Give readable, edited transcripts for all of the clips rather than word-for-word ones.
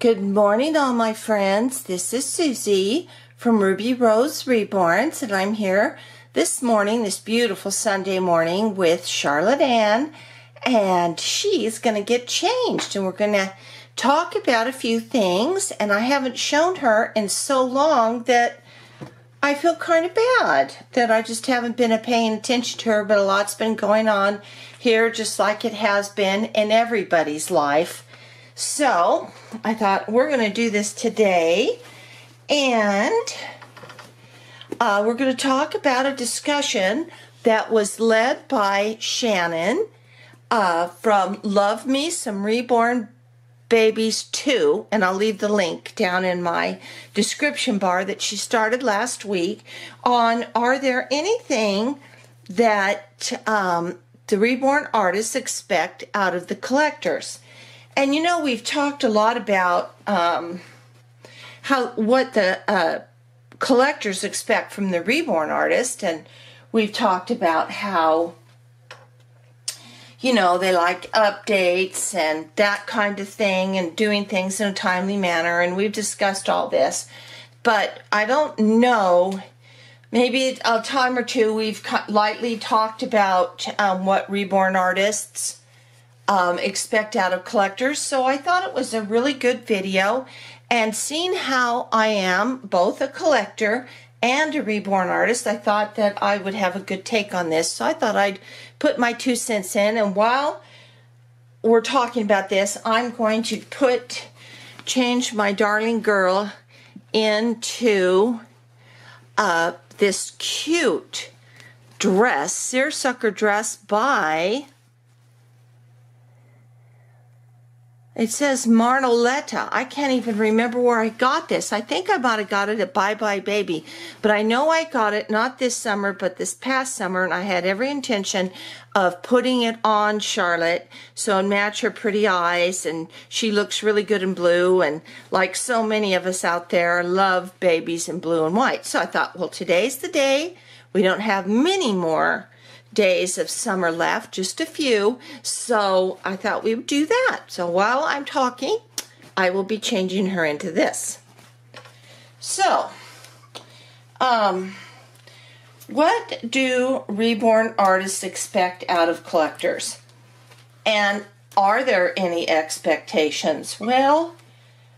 Good morning, all my friends. This is Susie from Ruby Rose Reborns, and I'm here this morning, this beautiful Sunday morning, with Charlotte Ann, and she's going to get changed, and we're going to talk about a few things, and I haven't shown her in so long that I feel kind of bad that I just haven't been paying attention to her, but a lot's been going on here, just like it has been in everybody's life. So I thought we're going to do this today, and we're going to talk about a discussion that was led by Shannon from Loveme Somerebornbabies 2, and I'll leave the link down in my description bar, that she started last week on, are there anything that the reborn artists expect out of the collectors? And you know, we've talked a lot about what the collectors expect from the reborn artist, and we've talked about how, you know, they like updates and that kind of thing, and doing things in a timely manner, and we've discussed all this. But I don't know, maybe a time or two we've lightly talked about what reborn artists expect out of collectors. So I thought it was a really good video, and seeing how I am both a collector and a reborn artist, I thought that I would have a good take on this. So I thought I'd put my 2 cents in, and while we're talking about this, I'm going to change my darling girl into this cute dress, seersucker dress by, it says Marnoletta. I can't even remember where I got this. I think I might have got it at Bye Bye Baby. But I know I got it not this summer, but this past summer, and I had every intention of putting it on Charlotte so it'd match her pretty eyes, and she looks really good in blue, and like so many of us out there, love babies in blue and white. So I thought, well, today's the day. We don't have many more days of summer left, just a few, so I thought we would do that. So while I'm talking, I will be changing her into this. So what do reborn artists expect out of collectors, and are there any expectations? Well,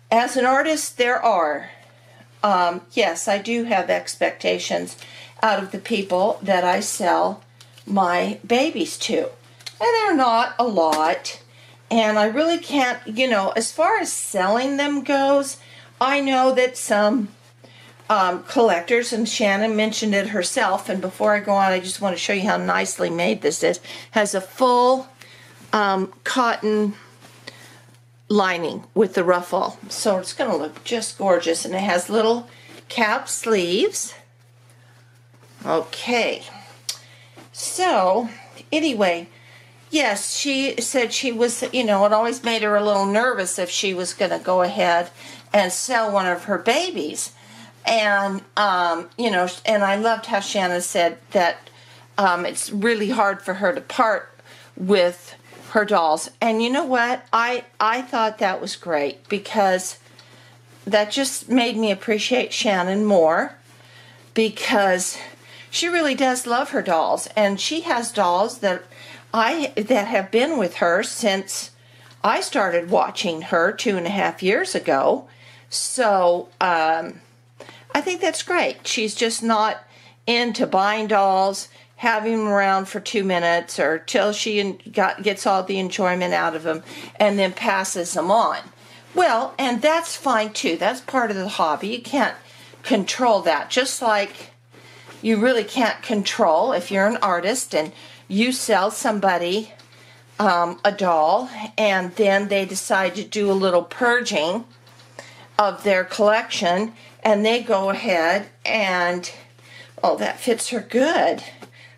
as an artist, there are. Yes, I do have expectations out of the people that I sell my babies to, and they're not a lot, and I really can't, you know, as far as selling them goes, I know that some collectors, and Shannon mentioned it herself, and before I go on, I just want to show you how nicely made this is. Has a full cotton lining with the ruffle, so it's going to look just gorgeous, and it has little cap sleeves. Okay. So, anyway, yes, she said she was, you know, it always made her a little nervous if she was going to go ahead and sell one of her babies. And, you know, and I loved how Shannon said that it's really hard for her to part with her dolls. And you know what? I thought that was great, because that just made me appreciate Shannon more, because she really does love her dolls, and she has dolls that have been with her since I started watching her 2.5 years ago. So I think that's great. She's just not into buying dolls, having them around for 2 minutes or till she gets all the enjoyment out of them, and then passes them on. Well, and that's fine too. That's part of the hobby. You can't control that. Just like you really can't control if you're an artist and you sell somebody a doll, and then they decide to do a little purging of their collection, and they go ahead and, oh, that fits her good.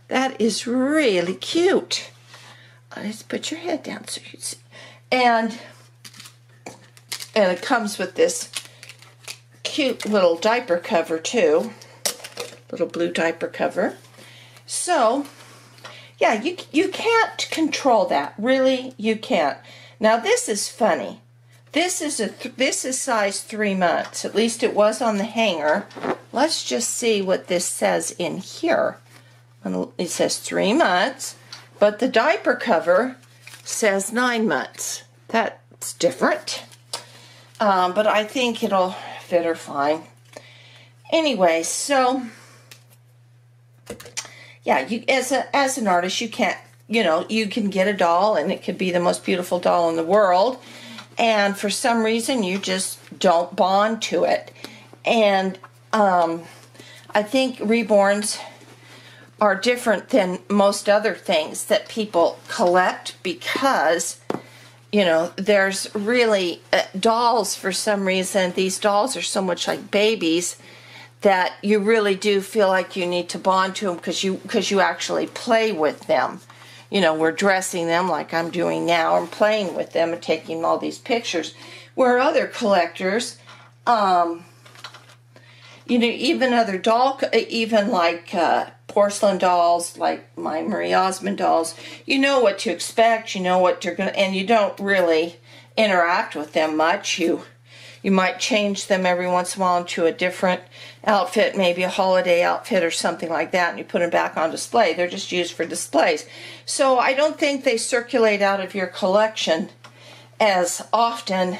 That is really cute. Let's put your head down so you can see. And it comes with this cute little diaper cover too. Little blue diaper cover. So, yeah, you can't control that. Really, you can't. Now, this is funny. This is this is size 3 months. At least it was on the hanger. Let's just see what this says in here. It says 3 months, but the diaper cover says 9 months. That's different. But I think it'll fit her fine. Anyway, so yeah, you as an artist, you can't, you know, you can get a doll and it could be the most beautiful doll in the world, and for some reason you just don't bond to it. And I think Reborns are different than most other things that people collect, because, you know, there's really dolls, for some reason, these dolls are so much like babies that you really do feel like you need to bond to them because you actually play with them. You know, we're dressing them like I'm doing now and playing with them and taking all these pictures. Where other collectors, you know, even other even like porcelain dolls, like my Marie Osmond dolls, you know what to expect, you know what they're gonna, and you don't really interact with them much. You might change them every once in a while into a different outfit, maybe a holiday outfit or something like that, and you put them back on display. They're just used for displays. So I don't think they circulate out of your collection as often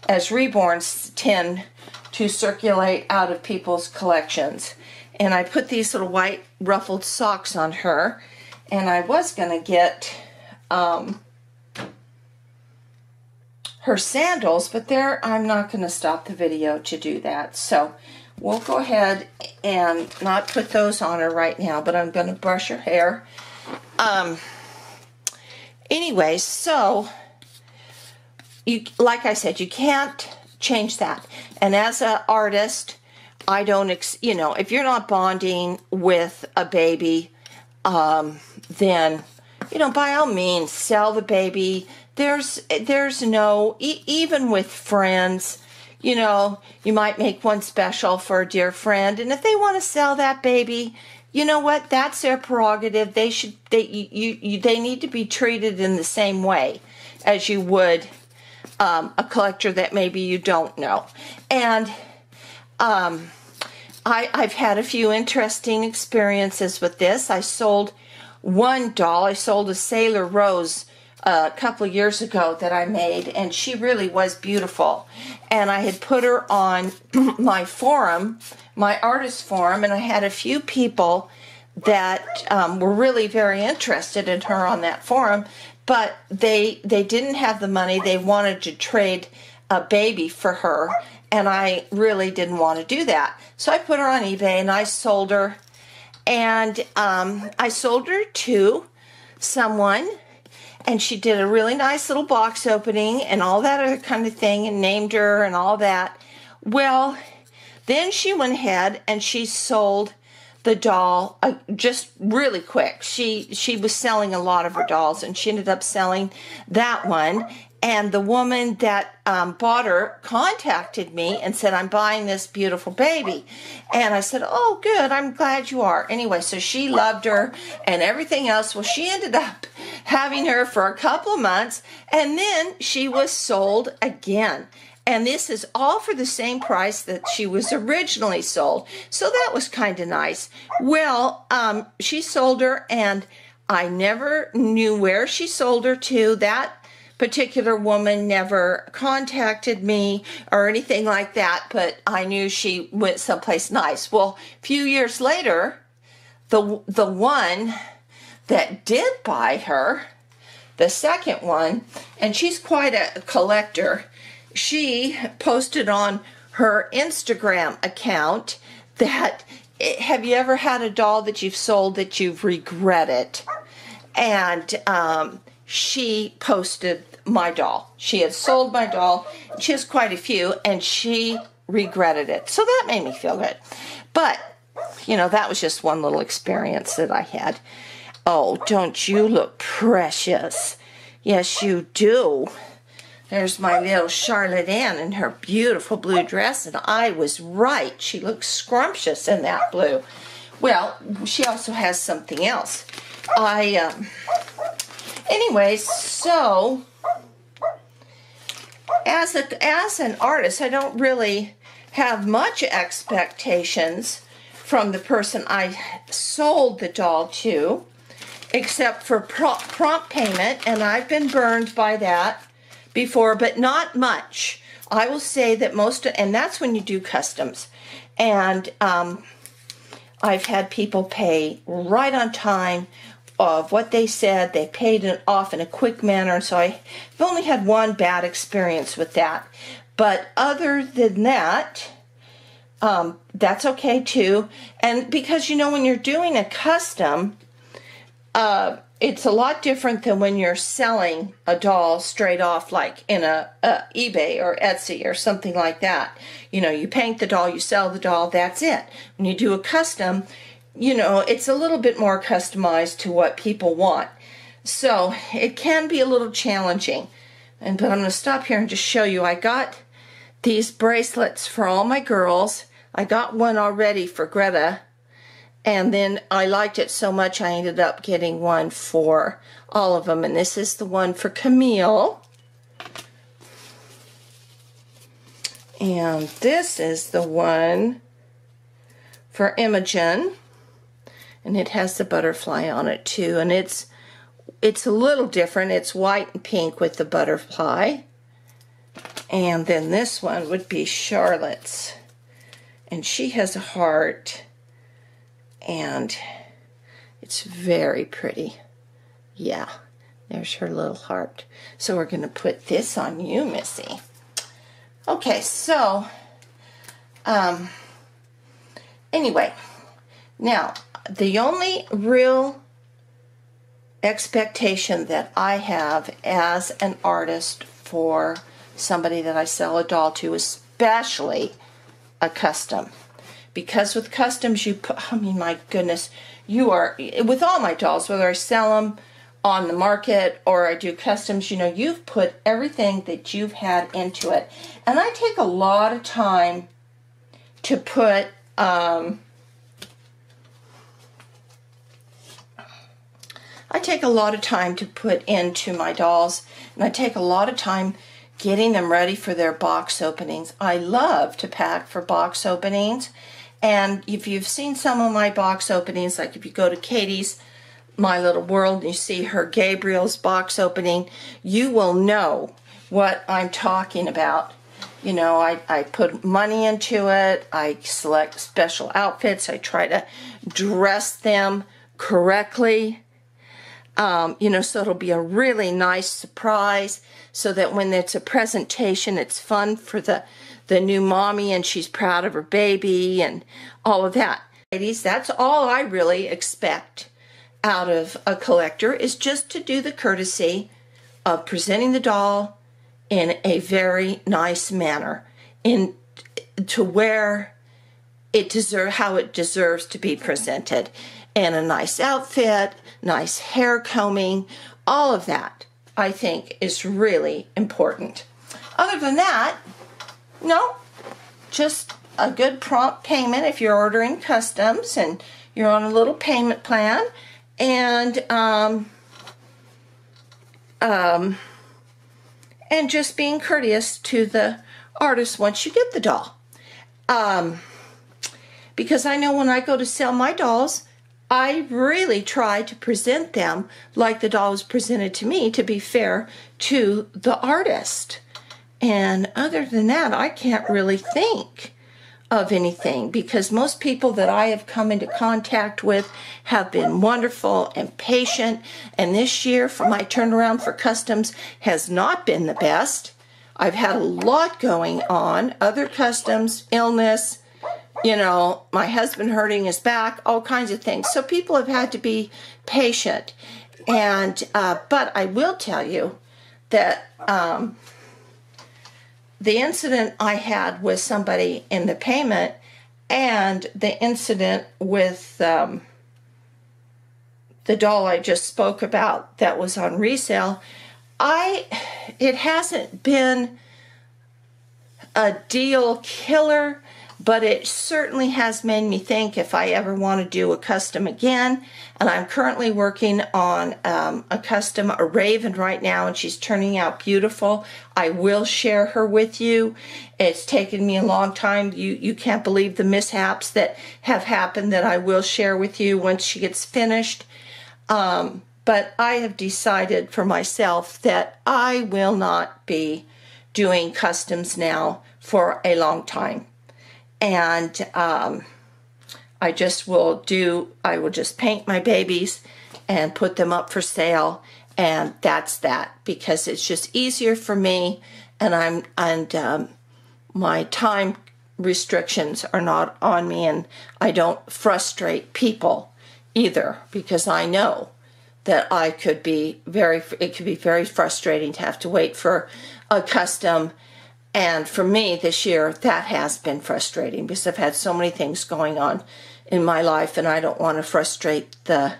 as Reborns tend to circulate out of people's collections. And I put these little white ruffled socks on her, and I was going to get her sandals, but there, I'm not going to stop the video to do that. So we'll go ahead and not put those on her right now, but I'm going to brush her hair. Anyway, so you, like I said, you can't change that. And as an artist, I don't, you know, if you're not bonding with a baby, then, you know, by all means, sell the baby. There's no, even with friends, you know, you might make one special for a dear friend, and if they want to sell that baby, you know what, that's their prerogative. They should, they need to be treated in the same way as you would a collector that maybe you don't know. And I've had a few interesting experiences with this. I sold one doll. I sold a Sailor Rose a couple of years ago that I made, and she really was beautiful. And I had put her on my forum, my artist forum, and I had a few people that were really very interested in her on that forum, but they didn't have the money. They wanted to trade a baby for her, and I really didn't want to do that. So I put her on eBay and I sold her, and I sold her to someone, and she did a really nice little box opening and all that other kind of thing, and named her and all that. Well, then she went ahead and she sold the doll just really quick. She was selling a lot of her dolls, and she ended up selling that one. And the woman that bought her contacted me and said, I'm buying this beautiful baby. And I said, oh, good, I'm glad you are. Anyway, so she loved her and everything else. Well, she ended up having her for a couple of months, and then she was sold again. And this is all for the same price that she was originally sold. So that was kind of nice. Well, she sold her, and I never knew where she sold her to. That particular woman never contacted me or anything like that, but I knew she went someplace nice. Well, a few years later, the one that did buy her, the second one, and she's quite a collector, she posted on her Instagram account that, have you ever had a doll that you've sold that you've regretted? And she posted my doll. She had sold my doll. She has quite a few, and she regretted it. So that made me feel good. But, you know, that was just one little experience that I had. Oh, don't you look precious? Yes, you do. There's my little Charlotte Ann in her beautiful blue dress, and I was right. She looks scrumptious in that blue. Well, she also has something else. Anyways, so as an artist, I don't really have much expectations from the person I sold the doll to, except for prompt payment, and I've been burned by that before, but not much. I will say that and that's when you do customs, and I've had people pay right on time of what they said. They paid it off in a quick manner, and so I've only had one bad experience with that. But other than that, that's okay too. And because, you know, when you're doing a custom, it's a lot different than when you're selling a doll straight off, like in a eBay or Etsy or something like that. You know, you paint the doll, you sell the doll, that's it. When you do a custom, you know, it's a little bit more customized to what people want. So it can be a little challenging. But I'm going to stop here and just show you. I got these bracelets for all my girls. I got one already for Greta. And then I liked it so much I ended up getting one for all of them. And this is the one for Camille. And this is the one for Imogen. And it has the butterfly on it too. And it's a little different. It's white and pink with the butterfly. And then this one would be Charlotte's. And she has a heart. And it's very pretty. Yeah, there's her little heart. So we're going to put this on you, Missy. Okay, so, anyway, now, the only real expectation that I have as an artist for somebody that I sell a doll to, especially a custom, because with customs you put, I mean, my goodness, you are, with all my dolls, whether I sell them on the market or I do customs, you know, you've put everything that you've had into it. And I take a lot of time to put, into my dolls, and I take a lot of time getting them ready for their box openings. I love to pack for box openings, and if you've seen some of my box openings, like if you go to Katie's My Little World and you see her Gabriel's box opening, you will know what I'm talking about. You know, I put money into it, I select special outfits, I try to dress them correctly. You know, so it'll be a really nice surprise, so that when it's a presentation, it's fun for the new mommy, and she's proud of her baby and all of that. Ladies, that's all I really expect out of a collector, is just to do the courtesy of presenting the doll in a very nice manner, to where how it deserves to be presented, in a nice outfit, nice hair combing, all of that, I think, is really important. Other than that, no, just a good prompt payment if you're ordering customs and you're on a little payment plan, and just being courteous to the artist once you get the doll. Because I know when I go to sell my dolls, I really try to present them like the doll was presented to me, to be fair to the artist. And other than that, I can't really think of anything, because most people that I have come into contact with have been wonderful and patient. And this year, for my turnaround for customs, has not been the best. I've had a lot going on, other customs, illness, you know, my husband hurting his back, all kinds of things. So people have had to be patient. And, but I will tell you that the incident I had with somebody in the payment, and the incident with the doll I just spoke about that was on resale, it hasn't been a deal killer, but it certainly has made me think if I ever want to do a custom again. And I'm currently working on a custom, a raven right now, and she's turning out beautiful. I will share her with you. It's taken me a long time. You can't believe the mishaps that have happened that I will share with you once she gets finished. But I have decided for myself that I will not be doing customs now for a long time. And I will just paint my babies and put them up for sale, and that's that, because it's just easier for me, and my time restrictions are not on me, and I don't frustrate people either, because I know that it could be very frustrating to have to wait for a custom. And for me this year, that has been frustrating because I've had so many things going on in my life, and I don't want to frustrate the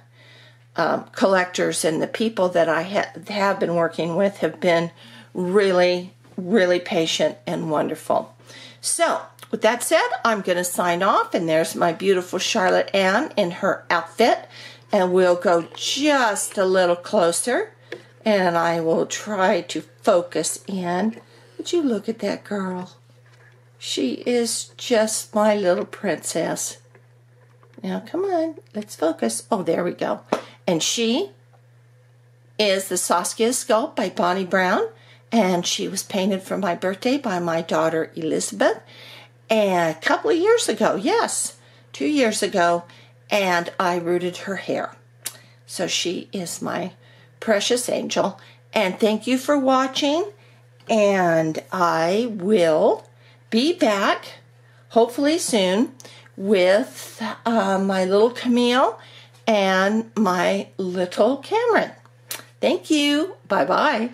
collectors. And the people that I have been working with have been really, really patient and wonderful. So with that said, I'm going to sign off, and there's my beautiful Charlotte Ann in her outfit. And we'll go just a little closer, and I will try to focus in. Would you look at that girl? She is just my little princess. Now, come on, let's focus. Oh, there we go. And she is the Saskia Sculpt by Bonnie Brown, and she was painted for my birthday by my daughter Elizabeth, and a couple of years ago, yes, 2 years ago, and I rooted her hair. So she is my precious angel. And thank you for watching. And I will be back, hopefully soon, with my little Camille and my little Cameron. Thank you. Bye-bye.